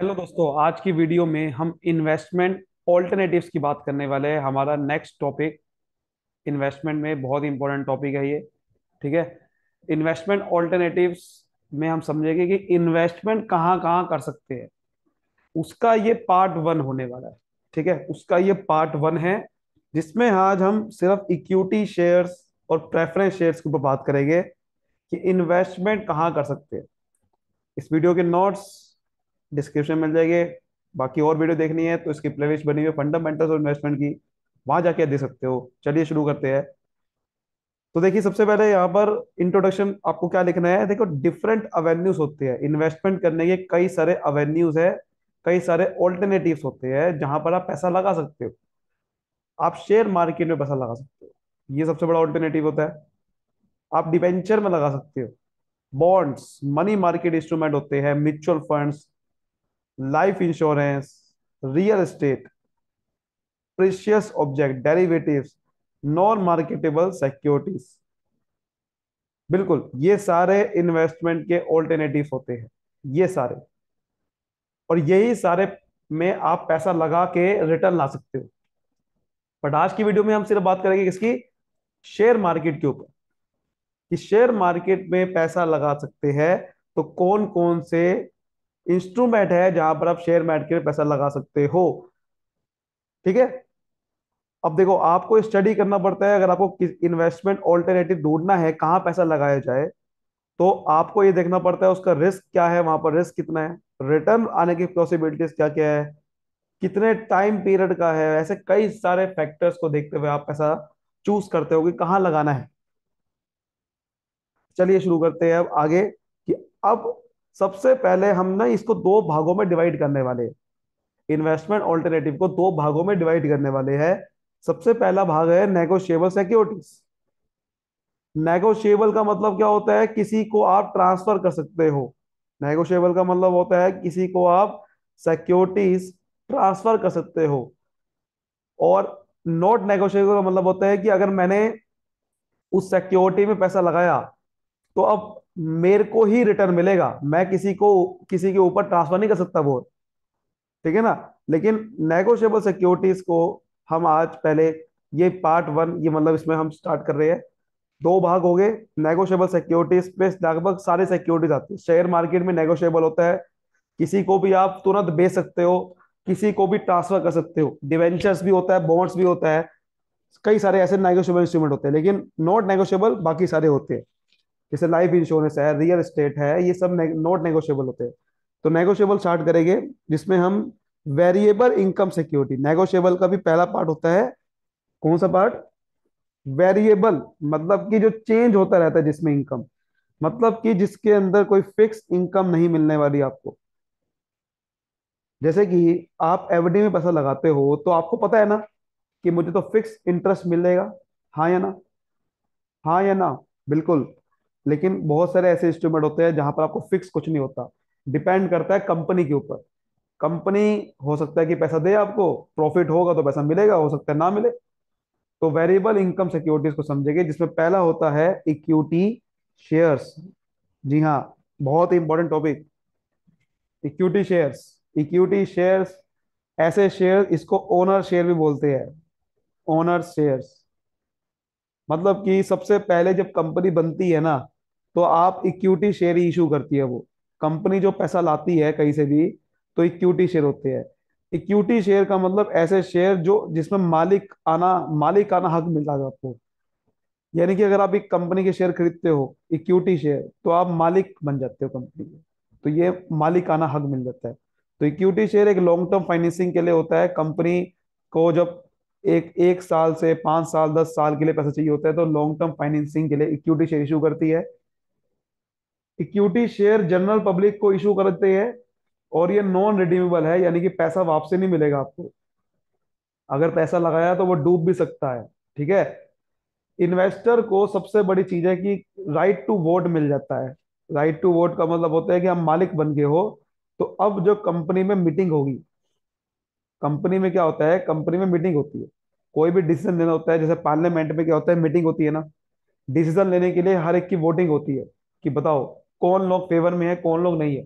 Hello दोस्तों, आज की वीडियो में हम इन्वेस्टमेंट ऑल्टरनेटिव्स की बात करने वाले हैं। हमारा नेक्स्ट टॉपिक इन्वेस्टमेंट में बहुत इंपॉर्टेंट टॉपिक है ये। ठीक है। इन्वेस्टमेंट ऑल्टरनेटिव्स में हम समझेंगे कि इन्वेस्टमेंट कहाँ कहाँ कर सकते हैं। उसका ये पार्ट वन होने वाला है। ठीक है, उसका ये पार्ट वन है जिसमें आज हम सिर्फ इक्विटी शेयर्स और प्रेफरेंस शेयर्स के ऊपर बात करेंगे कि इन्वेस्टमेंट कहाँ कर सकते हैं। इस वीडियो के नोट्स डिस्क्रिप्शन में मिल जाएंगे। बाकी और वीडियो देखनी है तो इसकी प्लेलिस्ट बनी हुई है फंडामेंटल्स और इन्वेस्टमेंट की, वहां जाके देख सकते हो। चलिए शुरू करते हैं। तो देखिए, सबसे पहले यहाँ पर इंट्रोडक्शन आपको क्या लिखना है। देखो, डिफरेंट अवेन्यूज होते हैं इन्वेस्टमेंट करने के, कई सारे अवेन्यूज है, कई सारे ऑल्टरनेटिव्स होते हैं जहां पर आप पैसा लगा सकते हो। आप शेयर मार्केट में पैसा लगा सकते हो, ये सबसे बड़ा ऑल्टरनेटिव होता है। आप डिवेंचर में लगा सकते हो, बॉन्ड्स, मनी मार्केट इंस्ट्रूमेंट होते हैं, mutual funds, life insurance, real estate, precious object, derivatives, non marketable securities. बिल्कुल, ये सारे इन्वेस्टमेंट के ऑल्टरनेटिव्स होते हैं, ये सारे। और यही सारे में आप पैसा लगा के रिटर्न ला सकते हो। बट आज की वीडियो में हम सिर्फ बात करेंगे किसकी, शेयर मार्केट के ऊपर। कि शेयर मार्केट में पैसा लगा सकते हैं तो कौन कौन से इंस्ट्रूमेंट है जहां पर आप शेयर मार्केट में पैसा लगा सकते हो। ठीक है। अब देखो, आपको स्टडी करना पड़ता है। अगर आपको इन्वेस्टमेंट ऑल्टरनेटिव ढूंढना है कहाँ पैसा लगाया जाए, तो आपको ये देखना पड़ता है उसका रिस्क क्या है, वहां पर रिस्क कितना है, रिटर्न आने की पॉसिबिलिटीज क्या क्या है, कितने टाइम पीरियड का है। ऐसे कई सारे फैक्टर्स को देखते हुए आप पैसा चूज करते हो कि कहाँ लगाना है। चलिए शुरू करते हैं अब आगे। कि अब सबसे पहले हम ना इसको दो भागों में डिवाइड करने वाले हैं। इन्वेस्टमेंट ऑल्टरनेटिव को दो भागों में डिवाइड करने वाले हैं। सबसे पहला भाग है नेगोशिएबल सिक्योरिटीज। नेगोशिएबल का मतलब क्या होता है, किसी को आप ट्रांसफर कर सकते हो। नेगोशिएबल का मतलब होता है किसी को आप सिक्योरिटीज ट्रांसफर कर सकते हो। और नॉट नेगोशिएबल का मतलब होता है कि अगर मैंने उस सिक्योरिटी में पैसा लगाया तो अब मेरे को ही रिटर्न मिलेगा, मैं किसी को, किसी के ऊपर ट्रांसफर नहीं कर सकता वो। ठीक है ना। लेकिन नेगोशिएबल सिक्योरिटीज को हम आज पहले, ये पार्ट वन, ये मतलब इसमें हम स्टार्ट कर रहे हैं। दो भाग हो गए। नेगोशिएबल सिक्योरिटीज पे लगभग सारी सिक्योरिटीज आती है। शेयर मार्केट में नेगोशिएबल होता है, किसी को भी आप तुरंत बेच सकते हो, किसी को भी ट्रांसफर कर सकते हो। डिवेंचर्स भी होता है, बॉन्ड्स भी होता है, कई सारे ऐसे नेगोशिएबल इंस्ट्रूमेंट होते हैं। लेकिन नॉट नेगोशिएबल बाकी सारे होते हैं, जैसे लाइफ इंश्योरेंस है, रियल एस्टेट है, ये सब नॉट नेगोशिएबल होते हैं। तो नेगोशिएबल स्टार्ट करेंगे जिसमें हम वेरिएबल इनकम सिक्योरिटी। नेगोशिएबल का भी पहला पार्ट होता है, कौन सा पार्ट, वेरिएबल, मतलब कि जो चेंज होता रहता है जिसमें इनकम, मतलब कि जिसके अंदर कोई फिक्स इनकम नहीं मिलने वाली आपको। जैसे कि आप एफडी में पैसा लगाते हो तो आपको पता है ना कि मुझे तो फिक्स इंटरेस्ट मिलेगा। हाँ या ना, हाँ या ना, बिल्कुल। लेकिन बहुत सारे ऐसे इंस्ट्रूमेंट होते हैं जहां पर आपको फिक्स कुछ नहीं होता, डिपेंड करता है कंपनी के ऊपर। कंपनी हो सकता है कि पैसा दे आपको, प्रॉफिट होगा तो पैसा मिलेगा, हो सकता है ना मिले। तो वेरिएबल इनकम सिक्योरिटीज को समझेंगे जिसमें पहला होता है इक्विटी शेयर्स। जी हाँ, बहुत important topic, equity shares. Equity shares ऐसे शेयर, इसको ओनर शेयर भी बोलते हैं, ओनर शेयर्स। मतलब कि सबसे पहले जब कंपनी बनती है ना, तो आप इक्विटी शेयर ही इशू करती है वो। कंपनी जो पैसा लाती है कहीं से भी, तो इक्विटी शेयर होते हैं। इक्विटी शेयर का मतलब ऐसे शेयर जो जिसमें मालिक आना हक मिलता है आपको। यानी कि अगर आप एक कंपनी के शेयर खरीदते हो, इक्विटी शेयर, तो आप मालिक बन जाते हो कंपनी के। तो ये मालिकाना हक मिल जाता है। तो इक्विटी शेयर एक लॉन्ग टर्म फाइनेंसिंग के लिए होता है। कंपनी को जब एक एक साल से 5 साल 10 साल के लिए पैसा चाहिए होता है, तो लॉन्ग टर्म फाइनेंसिंग के लिए इक्विटी शेयर इशू करती है। इक्विटी शेयर जनरल पब्लिक को इशू करते हैं, और ये नॉन रिडीमेबल है, यानी कि पैसा वापसी नहीं मिलेगा आपको। अगर पैसा लगाया तो वो डूब भी सकता है। ठीक है। इन्वेस्टर को सबसे बड़ी चीज है कि राइट टू वोट मिल जाता है। राइट टू वोट का मतलब होता है कि हम मालिक बन गए हो, तो अब जो कंपनी में मीटिंग होगी, कंपनी में क्या होता है, कंपनी में मीटिंग होती है, कोई भी डिसीजन लेना होता है, जैसे पार्लियामेंट में क्या होता है, मीटिंग होती है ना। डिसीजन लेने के लिए हर एक की वोटिंग होती है कि बताओ कौन लोग फेवर में है, कौन लोग नहीं है।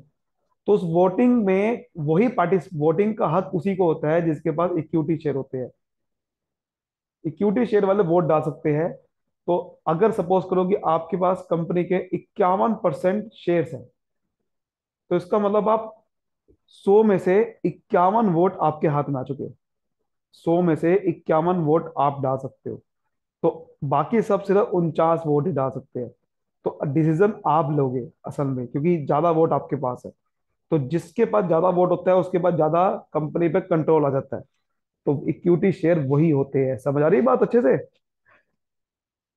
तो उस वोटिंग में वही पार्टी, वोटिंग का हक उसी को होता है जिसके पास इक्विटी शेयर होते हैं। इक्विटी शेयर वाले वोट डाल सकते हैं। तो अगर सपोज करो कि आपके पास कंपनी के 51% शेयर्स हैं, तो इसका मतलब आप 100 में से 51 वोट आपके हाथ में आ चुके हैं। 100 में से 51 वोट आप डाल सकते हो। तो बाकी सब सिर्फ 49 वोट ही डाल सकते हैं। तो डिसीजन आप लोगे असल में, क्योंकि ज्यादा वोट आपके पास है। तो जिसके पास ज्यादा वोट होता है उसके पास ज्यादा कंपनी पे कंट्रोल आ जाता है। तो इक्विटी शेयर वही होते हैं। समझ आ रही है बात अच्छे से?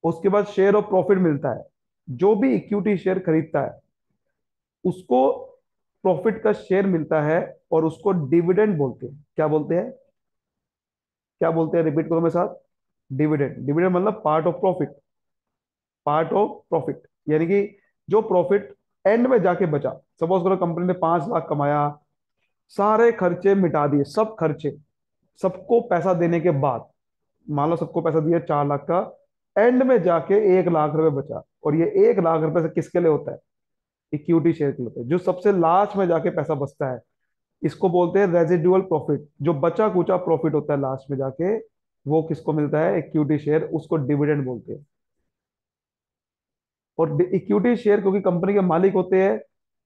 उसके बाद शेयर ऑफ प्रॉफिट मिलता है। जो भी इक्विटी शेयर खरीदता है उसको प्रॉफिट का शेयर मिलता है, और उसको डिविडेंड बोलते हैं। क्या बोलते हैं? क्या बोलते हैं? रिपीट करो मेरे साथ। डिविडेंड। डिविडेंड मतलब part of profit. Part of profit यानी कि जो प्रॉफिट एंड में जाके बचा। सपोज करो कंपनी ने 5 लाख कमाया, सारे खर्चे मिटा दिए, सब खर्चे, सबको पैसा देने के बाद, मान लो सबको पैसा दिया 4 लाख का, एंड में जाके 1 लाख रुपए बचा। और ये 1 लाख रुपए से किसके लिए होता है? इक्विटी शेयर के लिए होता है। जो सबसे लास्ट में जाके पैसा बचता है, इसको बोलते हैं रेजिडुअल प्रॉफिट। जो बचा कुचा प्रॉफिट होता है लास्ट में जाके, वो किसको मिलता है? Equity share. उसको डिविडेंड बोलते हैं। और इक्विटी शेयर क्योंकि कंपनी के मालिक होते हैं,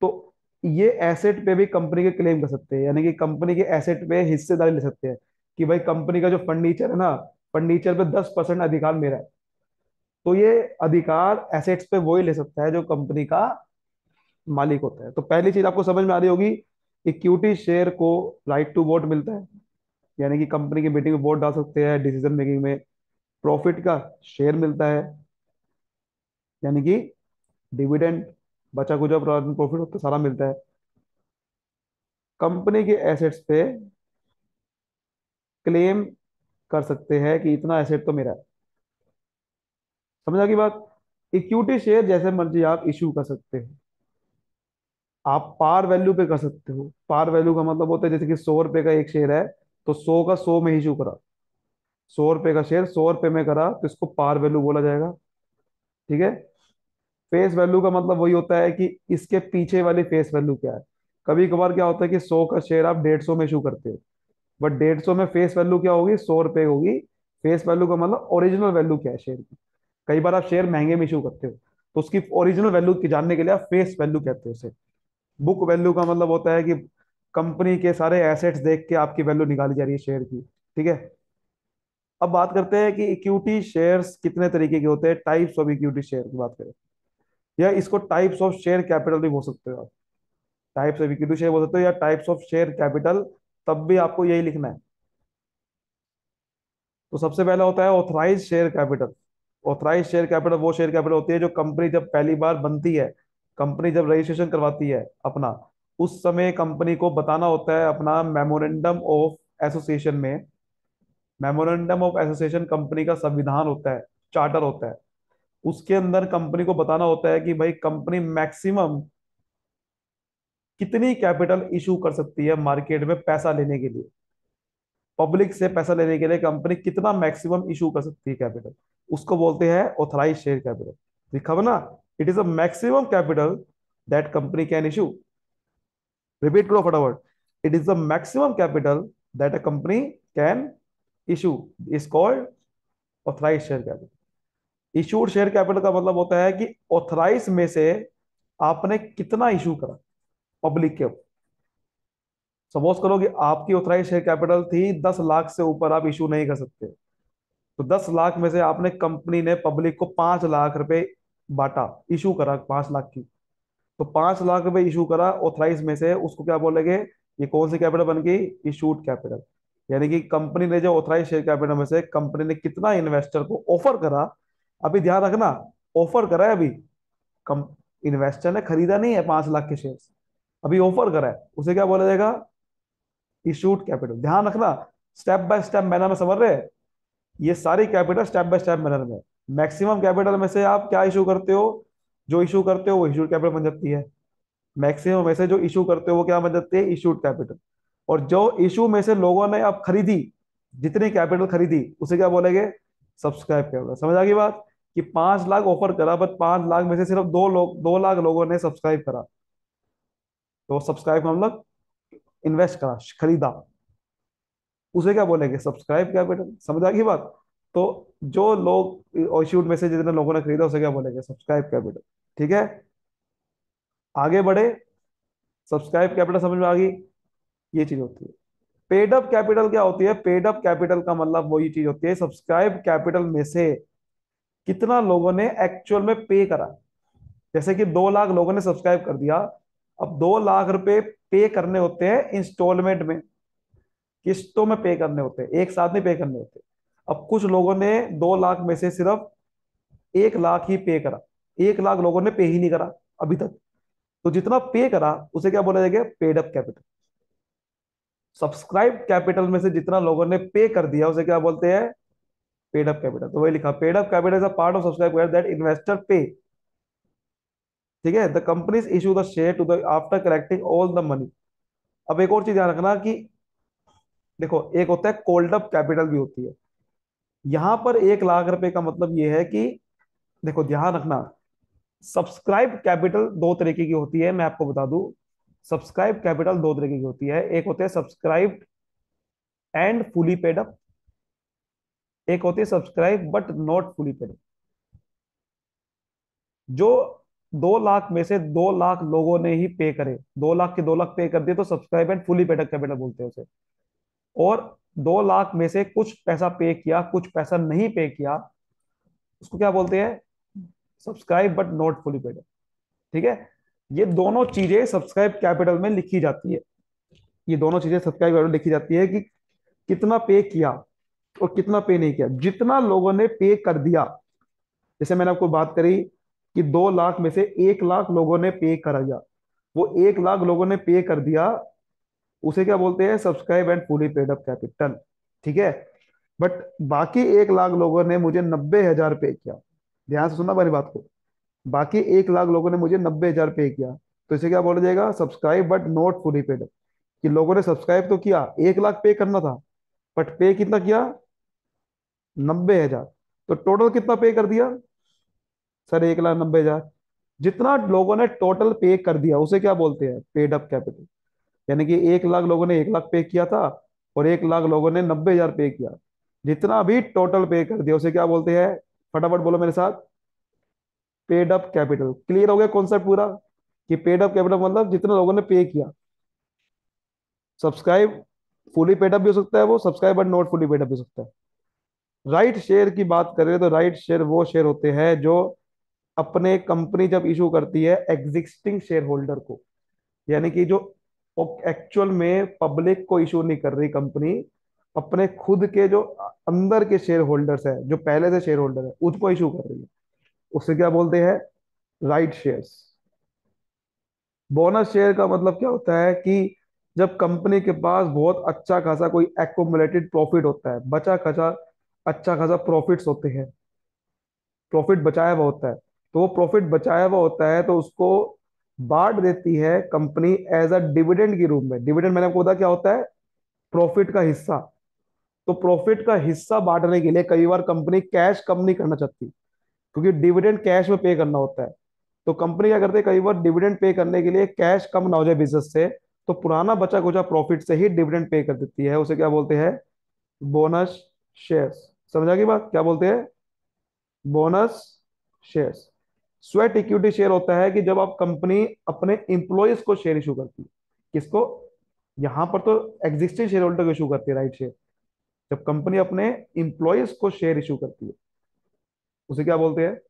तो ये एसेट पे भी कंपनी के क्लेम कर सकते हैं, यानी कि कंपनी के एसेट पे हिस्सेदारी ले सकते हैं। कि भाई कंपनी का जो फर्नीचर है ना, फर्नीचर पे 10% अधिकार मेरा है। तो ये अधिकार एसेट्स पे वही ले सकता है जो कंपनी का मालिक होता है। तो पहली चीज आपको समझ में आ रही होगी, इक्विटी शेयर को राइट टू वोट मिलता है, यानी कि कंपनी की मीटिंग में वोट डाल सकते हैं डिसीजन मेकिंग में। प्रॉफिट का शेयर मिलता है, यानी कि डिविडेंड, बचा कुचा प्रॉफिट होता है सारा मिलता है। कंपनी के एसेट्स पे क्लेम कर सकते हैं कि इतना एसेट तो मेरा है। समझ आ गई बात? इक्विटी शेयर जैसे मर्जी आप इशू कर सकते हैं। आप पार वैल्यू पे कर सकते हो। पार वैल्यू का मतलब होता है जैसे कि 100 रुपए का एक शेयर है, तो 100 का 100 में इशू करा। 100 रुपए का शेयर 100 रुपए में करा तो इसको पार वैल्यू बोला जाएगा। ठीक है। फेस वैल्यू का मतलब वही होता है कि इसके पीछे वाली फेस वैल्यू क्या है। कभी कभार क्या होता है कि 100 का शेयर आप 150 में इशू करते हो, बट 150 में फेस वैल्यू क्या होगी? 100 रुपए होगी। फेस वैल्यू का मतलब ओरिजिनल वैल्यू क्या है शेयर की। कई बार आप शेयर महंगे में इशू करते हो, तो उसकी ओरिजिनल वैल्यू की जानने के लिए आप फेस वैल्यू कहते हो उसे। बुक वैल्यू का मतलब होता है कि कंपनी के सारे एसेट्स देख के आपकी वैल्यू निकाली जा रही है शेयर की। ठीक है। अब बात करते हैं कि इक्विटी शेयर्स कितने तरीके के होते हैं, टाइप्स ऑफ इक्विटी शेयर की बात करें, या इसको टाइप्स ऑफ शेयर कैपिटल भी बोल सकते हो आप। टाइप्स ऑफ इक्विटी शेयर बोल सकते हो या टाइप्स ऑफ शेयर कैपिटल, तब भी आपको यही लिखना है। तो सबसे पहला होता है authorise share capital. Authorise share capital वो शेयर कैपिटल होती है जो कंपनी जब पहली बार बनती है, कंपनी जब रजिस्ट्रेशन करवाती है अपना, उस समय कंपनी को बताना होता है अपना मेमोरेंडम ऑफ एसोसिएशन में। मेमोरेंडम ऑफ एसोसिएशन कंपनी का संविधान होता है, चार्टर होता है। उसके अंदर कंपनी को बताना होता है कि भाई कंपनी मैक्सिमम कितनी कैपिटल इशू कर सकती है मार्केट में पैसा लेने के लिए। पब्लिक से पैसा लेने के लिए कंपनी कितना मैक्सिमम इशू कर सकती है कैपिटल, उसको बोलते हैं ऑथराइज शेयर कैपिटल। लिखा हुआ ना, it is a maximum capital that company can issue. Repeat करो फटाफट। It is the maximum capital that a company can issue, is called authorise share capital. Issued share capital का मतलब होता है कि ऑथराइज में से आपने कितना इशू करा पब्लिक के। सपोज करो कि आपकी ऑथराइज शेयर कैपिटल थी 10 लाख, से ऊपर आप इशू नहीं कर सकते। तो 10 लाख में से आपने, कंपनी ने पब्लिक को 5 लाख रुपए बांटा, इशू करा 5 लाख की। तो 5 लाख रुपए इशू करा ऑथराइज में से, उसको क्या बोलेंगे? ये कौन सी कैपिटल बन गई? Issued capital. यानी कि कंपनी ने जो ऑथराइज शेयर कैपिटल में से कंपनी ने कितना इन्वेस्टर को ऑफर करा। अभी ध्यान रखना, ऑफर करा है अभी। कम इन्वेस्टर ने खरीदा नहीं है 5 लाख के शेयर, अभी ऑफर करा है, उसे क्या बोला जाएगा? Issued capital. ध्यान रखना, स्टेप बाय स्टेप मैनर में समझ रहे हैं? ये सारी capital step by step manner में। मैक्सिमम कैपिटल में से आप क्या इशू करते हो? जो इशू करते हो वो इशूड कैपिटल बन जाती है। मैक्सिमम में से जो इशू करते हो वो क्या बन जाती है? Issued capital. और जो इशू में से लोगों ने अब खरीदी, जितनी कैपिटल खरीदी, उसे क्या बोलेंगे? Subscribe capital. समझ आ गई बात? कि 5 लाख ऑफर करा, बट 5 लाख में से सिर्फ 2 लाख लोगों ने सब्सक्राइब करा। तो सब्सक्राइब का मतलब इन्वेस्ट करा, खरीदा, उसे क्या बोलेंगे, सब्सक्राइब कैपिटल। समझ आ गई बात। तो जो लोग इश्यूड में से जितने लोगों ने खरीदा उसे क्या बोलेंगे, सब्सक्राइब कैपिटल। ठीक है, आगे बढ़े। सब्सक्राइब कैपिटल समझ में आ गई, ये चीज होती है। पेड अप कैपिटल क्या होती है, पेड अप कैपिटल का मतलब वही चीज होती है, सब्सक्राइब कैपिटल में से कितना लोगों ने एक्चुअल में पे करा। जैसे कि 2 लाख लोगों ने सब्सक्राइब कर दिया, अब 2 लाख रुपए पे करने होते हैं इंस्टॉलमेंट में, किस्तों में पे करने होते हैं, एक साथ नहीं पे करने होते। अब कुछ लोगों ने 2 लाख में से सिर्फ 1 लाख ही पे करा, 1 लाख लोगों ने पे ही नहीं करा अभी तक। तो जितना पे करा उसे क्या बोला जाएगा, paid up capital. Subscribe capital में से जितना लोगों ने पे कर दिया उसे क्या बोलते हैं, पेड अप कैपिटल। तो वही लिखा, paid up capital is a part of subscribe capital that investor pay. ठीक है, the companies issue the share to the after collecting all the money. अब एक और चीज ध्यान रखना कि देखो, एक होता है कोल्ड अप कैपिटल भी होती है। यहां पर 1 लाख रुपए का मतलब ये है कि देखो ध्यान रखना, सब्सक्राइब कैपिटल दो तरीके की होती है, मैं आपको बता दूं। सब्सक्राइब कैपिटल दो तरीके की होती है, एक होते हैं subscribe and fully paid up, एक होती है subscribe but not fully paid. जो 2 लाख में से 2 लाख लोगों ने ही पे करे, 2 लाख के 2 लाख पे कर दिए तो subscribe and fully paid up capital बोलते हैं उसे। और 2 लाख में से कुछ पैसा पे किया, कुछ पैसा नहीं पे किया, उसको क्या बोलते हैं, subscribe but not fully paid. ठीक है, ये दोनों चीजें सब्सक्राइब कैपिटल में लिखी जाती है। ये दोनों चीजें सब्सक्राइब कैपिटल लिखी जाती है कि कितना पे किया और कितना पे नहीं किया। जितना लोगों ने पे कर दिया, जैसे मैंने आपको बात करी कि 2 लाख में से 1 लाख लोगों ने पे कर दिया, वो 1 लाख लोगों ने पे कर दिया, उसे क्या बोलते हैं, subscribe and fully paid up capital. ठीक है, बट बाकी 1 लाख लोगों ने मुझे 90,000 पे किया, ध्यान से सुनना मेरी बात को, बाकी 1 लाख लोगों ने मुझे 90,000 पे किया, तो इसे क्या बोला जाएगा, subscribe but not fully paid. कि लोगों ने सब्सक्राइब तो किया, 1 लाख पे करना था, बट पे कितना किया, 90,000। तो टोटल कितना पे कर दिया सर, 1,90,000। जितना लोगों ने टोटल पे कर दिया उसे क्या बोलते हैं, पेड अप कैपिटल। यानी कि 1 लाख लोगों ने 1 लाख पे किया था और 1 लाख लोगों ने 90,000 पे किया, जितना भी टोटल पे कर दिया उसे क्या बोलते हैं, फटाफट बोलो मेरे साथ, पेड अप कैपिटल। क्लियर हो गया कॉन्सेप्ट पूरा, कि पेड अप कैपिटल मतलब जितने लोगों ने पे किया। सब्सक्राइब फुली पेड अप भी हो सकता है, वो subscribe but not fully paid up भी हो सकता है। राइट शेयर की बात करें तो राइट शेयर वो शेयर होते हैं जो अपने कंपनी जब इशू करती है एग्जिस्टिंग शेयर होल्डर को, यानी कि जो एक्चुअल में पब्लिक को इशू नहीं कर रही कंपनी, अपने खुद के जो अंदर के शेयर होल्डर्स है, जो पहले से शेयर होल्डर है, उसको इशू कर रही है, उसे क्या बोलते हैं, राइट शेयर्स। बोनस शेयर का मतलब क्या होता है कि जब कंपनी के पास बहुत अच्छा खासा कोई एक्यूमुलेटेड प्रॉफिट होता है, बचा खासा अच्छा खासा प्रॉफिट्स होते हैं, प्रॉफिट बचाया हुआ होता है, तो वो प्रॉफिट बचाया हुआ होता है तो उसको बांट देती है कंपनी एज अ डिविडेंड के रूप में। डिविडेंड मैंने आपको बताया क्या होता है, प्रॉफिट का हिस्सा। तो प्रॉफिट का हिस्सा बांटने के लिए कई बार कंपनी कैश कम नहीं करना चाहती, क्योंकि डिविडेंड कैश में पे करना होता है। तो कंपनी क्या करती है, कई बार डिविडेंड पे करने के लिए कैश कम ना हो जाए बिजनेस से, तो पुराना बचा कुचा प्रॉफिट से ही डिविडेंड पे कर देती है, उसे क्या बोलते हैं, बोनस शेयर्स। समझ आ गई बात, क्या बोलते हैं, bonus shares. Sweat equity share होता है कि जब आप कंपनी अपने इंप्लॉयज को शेयर इशू करती है, किसको, यहां पर तो एग्जिस्टिंग शेयर होल्डर को इशू करती है राइट शेयर। जब कंपनी अपने इंप्लॉयज को शेयर इशू करती है उसे क्या बोलते हैं,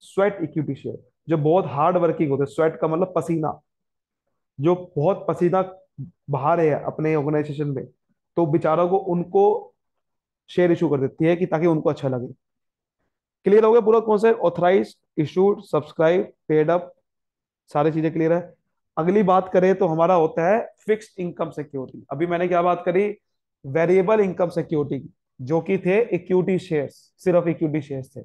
स्वेट इक्विटी शेयर। जो बहुत हार्ड वर्किंग होते हैं, स्वेट का मतलब पसीना, जो बहुत पसीना बहा रहे हैं अपने ऑर्गेनाइजेशन में, तो बेचारों को उनको शेयर इशू कर देती है कि ताकि उनको अच्छा लगे। क्लियर हो गया पूरा concept, authorise, issued, subscribe, paid up, सारी चीजें क्लियर है। अगली बात करें तो हमारा होता है फिक्स्ड इनकम सिक्योरिटी। अभी मैंने क्या बात करी, वेरिएबल इनकम सिक्योरिटी की, जो कि थे इक्विटी शेयर्स, सिर्फ इक्विटी शेयर्स थे।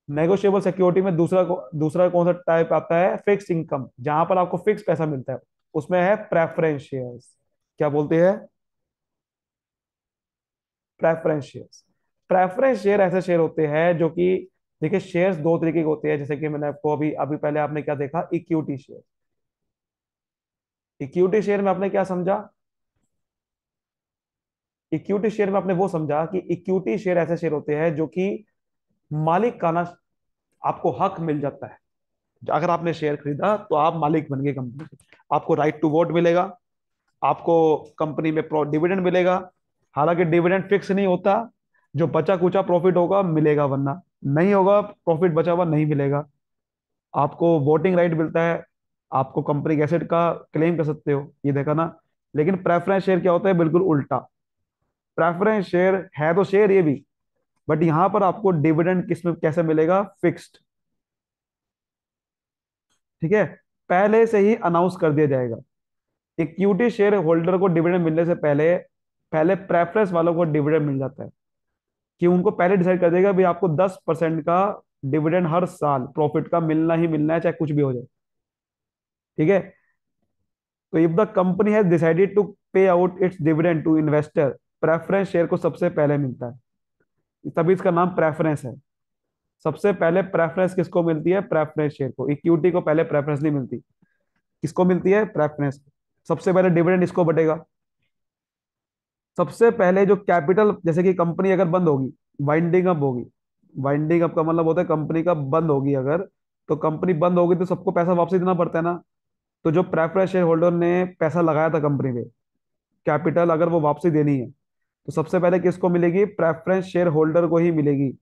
नेगोशिएबल सिक्योरिटी में दूसरा कौन सा टाइप आता है, फिक्स इनकम, जहां पर आपको फिक्स पैसा मिलता है, उसमें है प्रेफरेंस शेयर्स। क्या बोलते हैं, प्रेफरेंस शेयर्स। प्रेफरेंस शेयर ऐसे शेयर होते हैं जो कि, देखिए शेयर्स दो तरीके के होते हैं, जैसे कि मैंने आपको अभी अभी पहले आपने क्या देखा, इक्विटी शेयर। इक्विटी शेयर में आपने क्या समझा? इक्विटी शेयर में आपने वो समझा कि इक्विटी शेयर ऐसे शेयर होते हैं जो कि मालिक का ना, आपको हक मिल जाता है। अगर आपने शेयर खरीदा तो आप मालिक बन गए कंपनी के, आपको राइट टू वोट मिलेगा, आपको कंपनी में डिविडेंड मिलेगा। हालांकि डिविडेंड फिक्स नहीं होता, जो बचा कुचा प्रॉफिट होगा मिलेगा, वरना नहीं होगा, प्रॉफिट बचा हुआ नहीं मिलेगा। आपको वोटिंग राइट मिलता है, आपको कंपनी के एसेट का क्लेम कर सकते हो, ये देखा ना। लेकिन प्रेफरेंस शेयर क्या होता है? बिल्कुल उल्टा। प्रेफरेंस शेयर है तो शेयर ये भी, बट यहां पर आपको डिविडेंड किस में कैसे मिलेगा? फिक्स्ड। ठीक है, पहले से ही अनाउंस कर दिया जाएगा। इक्विटी शेयर होल्डर को डिविडेंड मिलने से पहले पहले प्रेफरेंस वालों को डिविडेंड मिल जाता है, कि उनको पहले डिसाइड कर देगा भाई आपको 10% का डिविडेंड हर साल प्रॉफिट का मिलना ही मिलना है, चाहे कुछ भी हो जाए। ठीक है, तो if the company has decided to pay out its dividend to investor, preference share को सबसे पहले मिलता है, तभी इसका नाम प्रेफरेंस है। सबसे पहले प्रेफरेंस किसको मिलती है? प्रेफरेंस शेयर को। इक्विटी को पहले प्रेफरेंस नहीं मिलती। किसको मिलती है? प्रेफरेंस। सबसे पहले डिविडेंड इसको बटेगा। सबसे पहले जो कैपिटल, जैसे कि कंपनी अगर बंद होगी, वाइंडिंग अप होगी, वाइंडिंग अप का मतलब होता है कंपनी का बंद होगी अगर, तो कंपनी बंद होगी तो सबको पैसा वापस देना पड़ता है ना। तो जो प्रेफरेंस शेयर होल्डर ने पैसा लगाया था कंपनी में, कैपिटल अगर वो वापसी देनी है, तो सबसे पहले किसको मिलेगी? प्रेफरेंस शेयर होल्डर को ही मिलेगी।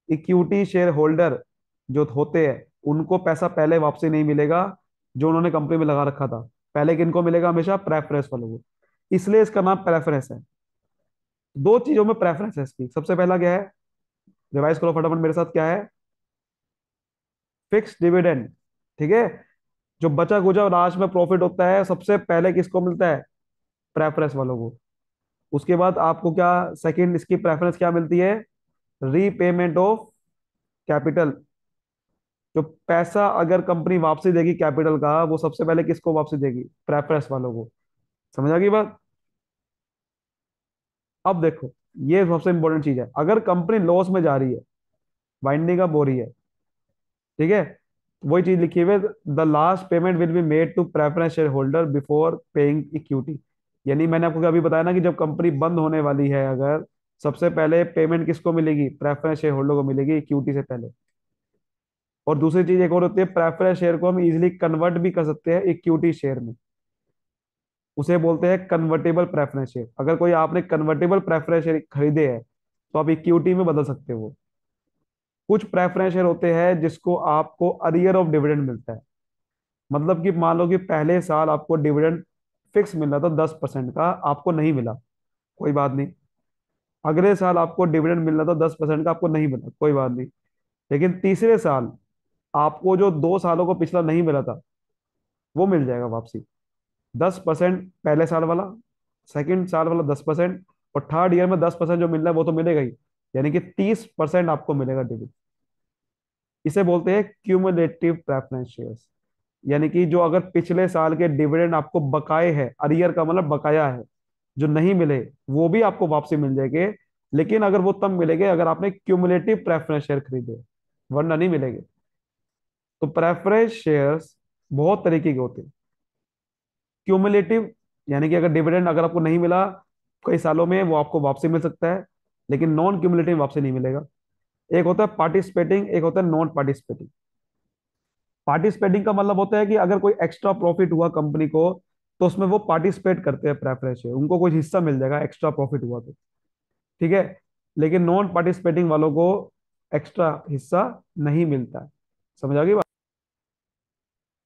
इक्विटी शेयर होल्डर जो होते हैं उनको पैसा पहले वापसी नहीं मिलेगा, जो उन्होंने कंपनी में लगा रखा था। पहले किनको मिलेगा? हमेशा प्रेफरेंस वालों को। इसलिए इसका नाम प्रेफरेंस है। दो चीजों में प्रेफरेंस है इसकी। सबसे पहला क्या है? रिवाइज करो फटाफट मेरे साथ, क्या है? Fix dividend. ठीक है, जो बचा कुचा लास्ट में प्रॉफिट होता है सबसे पहले किसको मिलता है? प्रेफरेंस वालों को। उसके बाद आपको क्या सेकंड इसकी प्रेफरेंस क्या मिलती है? Repayment of capital. जो पैसा अगर कंपनी वापसी देगी कैपिटल का, वो सबसे पहले किसको वापसी देगी? प्रेफरेंस वालों को। समझ आ गई बात? अब देखो, ये सबसे इंपॉर्टेंट चीज है। अगर कंपनी लॉस में जा रही है, वाइंडिंग अप हो रही है, ठीक है, वही चीज लिखी हुई है, the last payment will be made to preference share holder before paying equity. यानी मैंने आपको अभी बताया ना कि जब कंपनी बंद होने वाली है अगर, सबसे पहले पेमेंट किसको मिलेगी? प्रेफरेंस शेयर होल्डर को मिलेगी, इक्विटी से पहले। और दूसरी चीज एक और होती है, प्रेफरेंस शेयर को हम इजीली कन्वर्ट भी कर सकते हैं इक्विटी शेयर में। उसे बोलते हैं कन्वर्टेबल प्रेफरेंस शेयर। अगर कोई आपने कन्वर्टेबल प्रेफरेंस शेयर खरीदे हैं, तो आप इक्विटी में बदल सकते हो। कुछ प्रेफरेंस शेयर होते हैं जिसको आपको अरियर ऑफ डिविडेंड मिलता है। मतलब कि मान लो कि पहले साल आपको डिविडेंड फिक्स मिल रहा था 10% का, आपको नहीं मिला, कोई बात नहीं। अगले साल आपको डिविडेंड मिल रहा था 10% का, आपको नहीं मिला, कोई बात नहीं। लेकिन तीसरे साल आपको जो 2 सालों को पिछला नहीं मिला था, वो मिल जाएगा वापसी। 10% पहले साल वाला, सेकंड साल वाला 10%, और थर्ड ईयर में 10% जो मिल रहा है वो तो मिलेगा ही। यानी कि 30% आपको मिलेगा डिविडेंड। इसे बोलते हैं क्यूमुलेटिव प्रेफरेंस शेयर्स। यानी कि जो अगर पिछले साल के डिविडेंड आपको बकाए है, अरियर का मतलब बकाया है, जो नहीं मिले, वो भी आपको वापसी मिल जाएंगे। लेकिन अगर वो तब मिलेंगे अगर आपने क्यूमुलेटिव प्रेफरेंस शेयर खरीदे, वरना नहीं मिलेंगे। तो प्रेफरेंस शेयर्स बहुत तरीके के होते हैं। क्यूमुलेटिव यानी कि अगर डिविडेंड अगर आपको नहीं मिला कई सालों में, वो आपको वापसी मिल सकता है, लेकिन नॉन क्यूमुलेटिव वापसी नहीं मिलेगा। एक होता है पार्टिसिपेटिंग, एक होता है नॉन पार्टिसिपेटिंग। पार्टिसिपेटिंग का मतलब होता है कि अगर कोई एक्स्ट्रा प्रॉफिट हुआ कंपनी को, तो उसमें वो पार्टिसिपेट करते हैं प्रेफरेंस शेयर, उनको कुछ हिस्सा मिल जाएगा एक्स्ट्रा प्रॉफिट हुआ तो। ठीक है, लेकिन नॉन पार्टिसिपेटिंग वालों को एक्स्ट्रा हिस्सा नहीं मिलता है। समझ आ गई बात?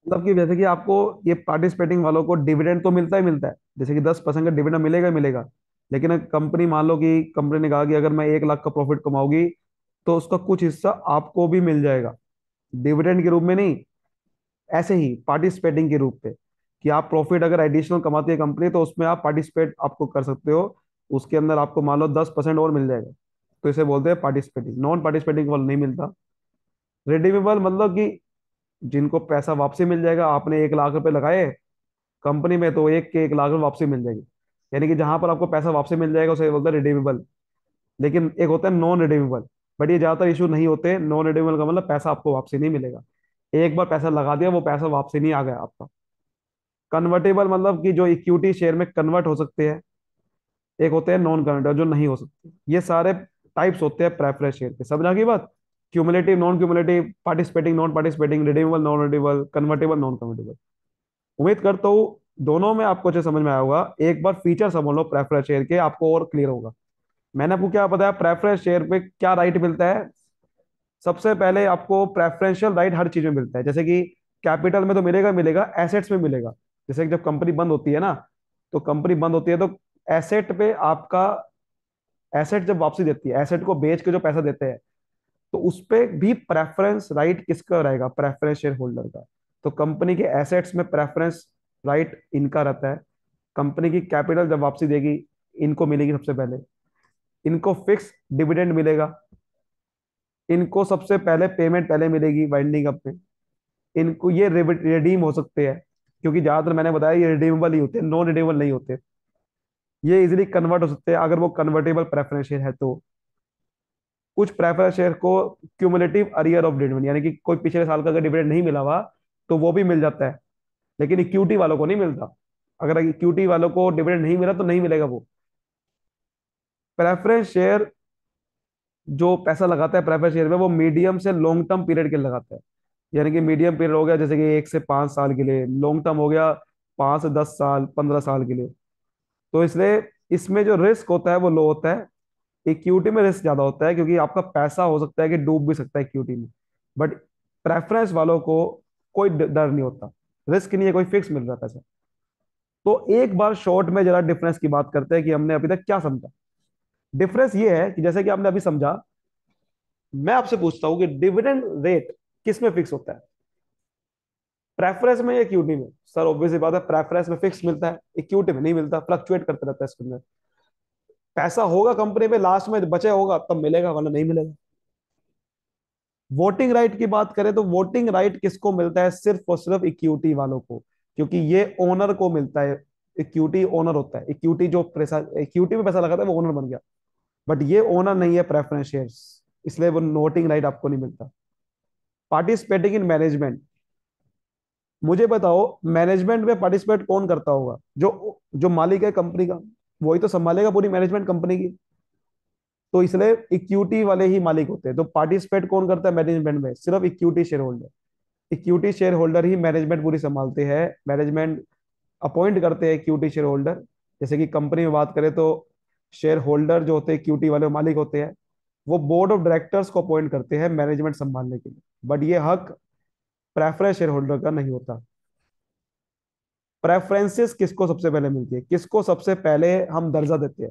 मतलब कि जैसे कि आपको ये पार्टिसिपेटिंग वालों को डिविडेंड तो मिलता है, जैसे कि 10% का डिविडेंड मिलेगा ही मिलेगा। लेकिन कंपनी, मान लो कि कंपनी ने कहा कि अगर मैं 1 लाख का प्रॉफिट कमाऊंगी, तो उसका कुछ हिस्सा आपको भी मिल जाएगा, डिविडेंड के रूप में नहीं, ऐसे ही पार्टिसिपेटिंग के रूप पे। कि आप प्रॉफिट अगर एडिशनल कमाती है कंपनी, तो उसमें आप पार्टिसिपेट आपको कर सकते हो, उसके अंदर आपको मान लो 10% और मिल जाएगा। तो इसे बोलते हैं पार्टिसिपेटिंग। नॉन पार्टिसिपेटिंग वाला नहीं मिलता। रिडीमेबल मतलब कि जिनको पैसा वापसी मिल जाएगा, आपने 1 लाख रुपए लगाए कंपनी में, तो एक के 1 लाख में वापसी मिल जाएगी। यानी कि जहां पर आपको पैसा वापसी मिल जाएगा उसे बोलते हैं रिडीमेबल। लेकिन एक होता है नॉन रिडीमेबल, बट ये ज्यादातर इशू नहीं होते। नॉन रिडीमेबल का मतलब पैसा आपको वापसी नहीं मिलेगा, एक बार पैसा लगा दिया वो पैसा वापसी नहीं आ गया आपका। कन्वर्टेबल मतलब कि जो इक्विटी शेयर में कन्वर्ट हो सकते हैं, एक होते हैं नॉन कन्वर्टेबल जो नहीं हो सकते। ये सारे टाइप्स होते हैं प्रेफरेंस शेयर के, समझ आ गई बात। Cumulative, non cumulative, participating, non participating, redeemable, non redeemable, convertible, non convertible. उम्मीद करता हूँ दोनों में आपको अच्छे समझ में आया होगा। एक बार फीचर समझ लो प्रेफरेंस शेयर के, आपको और क्लियर होगा। मैंने आपको क्या बताया, प्रेफरेंस शेयर पे क्या राइट मिलता है। सबसे पहले आपको प्रेफरेंशियल राइट हर चीज में मिलता है, जैसे कि कैपिटल में तो मिलेगा मिलेगा, एसेट्स में मिलेगा। जैसे कि जब कंपनी बंद होती है ना, तो कंपनी बंद होती है तो एसेट पे आपका, एसेट जब वापसी देती है, एसेट को बेच के जो पैसा देते हैं, तो उस पे भी प्रेफरेंस राइट किसका रहेगा, प्रेफरेंस शेयर होल्डर का। तो कंपनी के एसेट्स में प्रेफरेंस राइट इनका रहता है। कंपनी की कैपिटल जब वापसी देगी, इनको मिलेगी सबसे पहले। इनको फिक्स डिविडेंड मिलेगा। इनको सबसे पहले पेमेंट पहले मिलेगी वाइंडिंग अप में। इनको ये रिडीम हो सकते हैं, क्योंकि ज्यादातर मैंने बताया ये रिडीमेबल ही होते हैं, नॉन रिडीमेबल नहीं होते। ये इजीली कन्वर्ट हो सकते हैं अगर वो कन्वर्टेबल प्रेफरेंस शेयर है तो। कुछ प्रेफरेंस शेयर को क्यूमुलेटिव अरियर ऑफ डिविडेंड, यानी कि कोई पिछले साल का अगर डिविडेंड नहीं मिला हुआ तो वो भी मिल जाता है, लेकिन इक्विटी वालों को नहीं मिलता। अगर इक्विटी वालों को डिविडेंड नहीं मिला तो नहीं मिलेगा वो। प्रेफरेंस शेयर जो पैसा लगाता है प्रेफरेंस शेयर में, वो मीडियम से लॉन्ग टर्म पीरियड के लिए लगाता है। यानी कि मीडियम पीरियड हो गया जैसे कि 1 से 5 साल के लिए, लॉन्ग टर्म हो गया 5 से 10 साल, 15 साल के लिए। तो इसलिए इसमें जो रिस्क होता है वो लो होता है। इक्विटी में रिस्क ज्यादा होता है, क्योंकि आपका पैसा हो सकता है कि डूब भी सकता है इक्विटी में। बट प्रेफरेंस वालों को कोई डर नहीं होता, रिस्क नहीं है, कोई फिक्स मिल रहा है पैसा। तो एक बार शॉर्ट में जरा डिफरेंस की बात करते हैं कि हमने अभी तक क्या समझा। डिफरेंस ये है कि जैसे कि आपने अभी समझा, मैं आपसे पूछता हूँ कि डिविडेंड रेट किस में फिक्स होता है, प्रेफरेंस में या इक्विटी में। सर ऑब्वियस बात है, प्रेफरेंस में फिक्स मिलता है, इक्विटी में नहीं मिलता, फ्लक्चुएट करते रहता है इसके अंदर। पैसा होगा कंपनी में, लास्ट में बचे होगा तब मिलेगा, वरना नहीं मिलेगा। वोटिंग राइट की बात करें तो वोटिंग राइट किसको मिलता है, सिर्फ और सिर्फ इक्विटी वालों को, क्योंकि ये ओनर को मिलता है। इक्विटी ओनर होता है, इक्विटी जो पैसा, इक्विटी में पैसा लगाता है वो ओनर बन गया। बट ये ओनर नहीं है प्रेफरेंस शेयर्स, इसलिए वो वोटिंग राइट आपको नहीं मिलता। पार्टिसिपेटिंग इन मैनेजमेंट, मुझे बताओ मैनेजमेंट में पार्टिसिपेट कौन करता होगा, जो जो मालिक है कंपनी का, वही तो संभालेगा पूरी मैनेजमेंट कंपनी की। तो इसलिए इक्विटी वाले ही मालिक होते हैं। तो पार्टिसिपेट कौन करता है मैनेजमेंट में, सिर्फ equity share holder. Equity share holder ही मैनेजमेंट पूरी संभालते हैं। मैनेजमेंट अपॉइंट करते हैं इक्विटी शेयर होल्डर। जैसे कि कंपनी में बात करें तो शेयर होल्डर जो होते हैं, इक्विटी वाले मालिक होते हैं, वो बोर्ड ऑफ डायरेक्टर्स को अपॉइंट करते हैं मैनेजमेंट संभालने के लिए। बट ये हक प्रेफरेंस शेयर होल्डर का नहीं होता। प्रेफरेंसेस किसको सबसे पहले मिलती है, किसको सबसे पहले हम दर्जा देते हैं,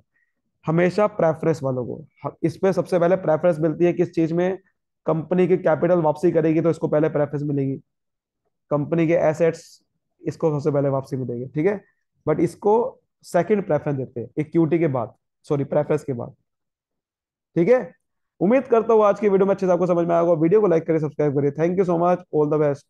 हमेशा प्रेफरेंस वालों को। इसमें सबसे पहले प्रेफरेंस मिलती है किस चीज में, कंपनी की कैपिटल वापसी करेगी तो इसको पहले प्रेफरेंस मिलेगी। कंपनी के एसेट्स, इसको सबसे पहले वापसी मिलेगी, ठीक है। बट इसको सेकंड प्रेफरेंस देते हैं इक्विटी के बाद, सॉरी प्रेफरेंस के बाद, ठीक है। उम्मीद करता हूँ आज की वीडियो में अच्छे से आपको समझ में आएगा। वीडियो को लाइक करें, सब्सक्राइब करें। Thank you so much, all the best.